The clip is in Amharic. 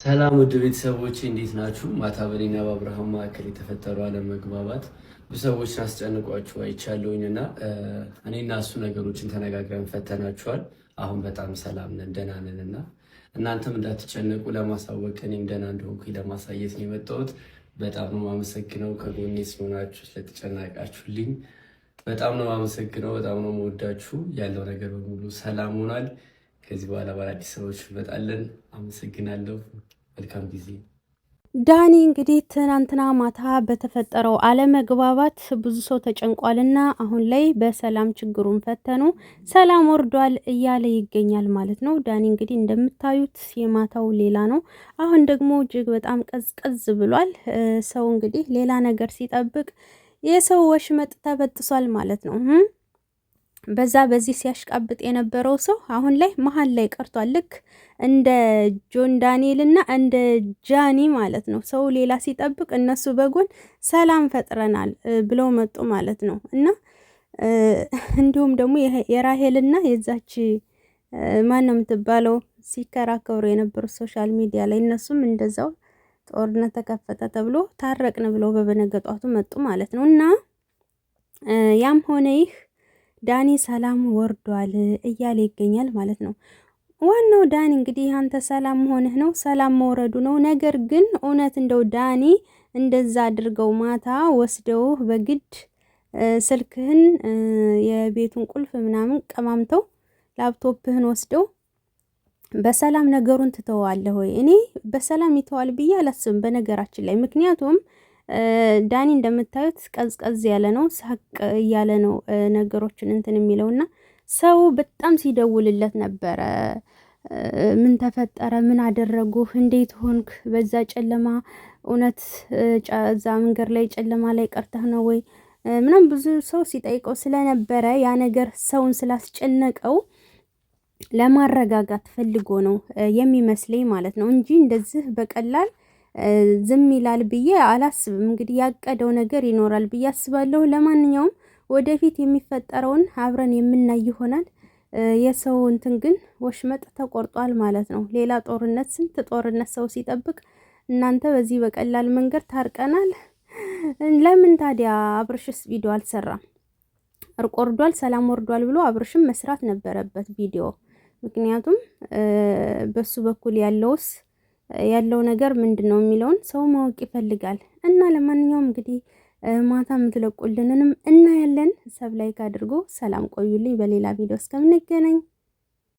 ሰላም ውድ ቤተሰቦቼ እንዴት ናችሁ? ማታ በኔና በአብርሃም መካከል የተፈጠሩ አለመግባባት ብዙ ሰዎችን አስጨንቋችሁ አይቻለሁኝና እኔና እሱ ነገሮችን ተነጋግረን ፈተናችኋል። አሁን በጣም ሰላም ነን፣ ደህና ነን እና እናንተም እንዳትጨነቁ ለማሳወቅ እኔም ደህና እንደሆንኩኝ ለማሳየት ነው የመጣሁት። በጣም ነው የማመሰግነው ከጎኔ ስለሆናችሁ ስለተጨናቃችሁልኝ በጣም ነው የማመሰግነው። በጣም ነው የምወዳችሁ። ያለው ነገር በሙሉ ሰላም ሆኗል። ከዚህ በኋላ በአዲስ ሰዎች እንመጣለን። አመሰግናለሁ። መልካም ጊዜ። ዳኒ እንግዲህ ትናንትና ማታ በተፈጠረው አለመግባባት ብዙ ሰው ተጨንቋልና አሁን ላይ በሰላም ችግሩን ፈተኑ፣ ሰላም ወርዷል እያለ ይገኛል ማለት ነው። ዳኒ እንግዲህ እንደምታዩት የማታው ሌላ ነው። አሁን ደግሞ እጅግ በጣም ቀዝቀዝ ብሏል። ሰው እንግዲህ ሌላ ነገር ሲጠብቅ የሰው ወሽመጥ ተበጥሷል ማለት ነው። በዚህ ሲያሽቃብጥ የነበረው ሰው አሁን ላይ መሀል ላይ ቀርቷል። ልክ እንደ ጆን ዳንኤል እና እንደ ጃኒ ማለት ነው። ሰው ሌላ ሲጠብቅ እነሱ በጎን ሰላም ፈጥረናል ብለው መጡ ማለት ነው። እና እንዲሁም ደግሞ የራሄልና የዛች ማን ነው የምትባለው ሲከራከሩ የነበሩት ሶሻል ሚዲያ ላይ እነሱም እንደዛው ጦርነት ተከፈተ ተብሎ ታረቅን ብለው በበነገጧቱ መጡ ማለት ነው። እና ያም ሆነ ይህ ዳኒ ሰላም ወርዷል እያለ ይገኛል ማለት ነው። ዋናው ዳኒ እንግዲህ አንተ ሰላም ሆነህ ነው ሰላም መውረዱ ነው። ነገር ግን እውነት እንደው ዳኒ እንደዛ አድርገው ማታ ወስደው በግድ ስልክህን የቤቱን ቁልፍ ምናምን ቀማምተው ላፕቶፕህን ወስደው በሰላም ነገሩን ትተዋለህ ወይ? እኔ በሰላም ይተዋል ብዬ አላስብም በነገራችን ላይ። ምክንያቱም ዳኒ እንደምታዩት ቀዝቀዝ ያለ ነው፣ ሳቅ እያለ ነው ነገሮችን እንትን የሚለውና ሰው በጣም ሲደውልለት ነበረ። ምን ተፈጠረ? ምን አደረጉህ? እንዴት ሆንክ? በዛ ጨለማ እውነት እዛ መንገድ ላይ ጨለማ ላይ ቀርተህ ነው ወይ ምናምን ብዙ ሰው ሲጠይቀው ስለነበረ ያ ነገር ሰውን ስላስጨነቀው ለማረጋጋት ፈልጎ ነው የሚመስለኝ ማለት ነው እንጂ እንደዚህ በቀላል ዝም ይላል ብዬ አላስብም። እንግዲህ ያቀደው ነገር ይኖራል ብዬ አስባለሁ። ለማንኛውም ወደፊት የሚፈጠረውን አብረን የምናይ ይሆናል። የሰው እንትን ግን ወሽመጥ ተቆርጧል ማለት ነው። ሌላ ጦርነት፣ ስንት ጦርነት ሰው ሲጠብቅ እናንተ በዚህ በቀላል መንገድ ታርቀናል። ለምን ታዲያ አብርሽስ ቪዲዮ አልሰራም? እርቅ ወርዷል ሰላም ወርዷል ብሎ አብርሽም መስራት ነበረበት ቪዲዮ። ምክንያቱም በሱ በኩል ያለው ነገር ምንድነው የሚለውን ሰው ማወቅ ይፈልጋል። እና ለማንኛውም እንግዲህ ማታ የምትለቁልንንም እናያለን። ሰብ ላይክ አድርጎ ሰላም ቆዩልኝ። በሌላ ቪዲዮ እስከምንገናኝ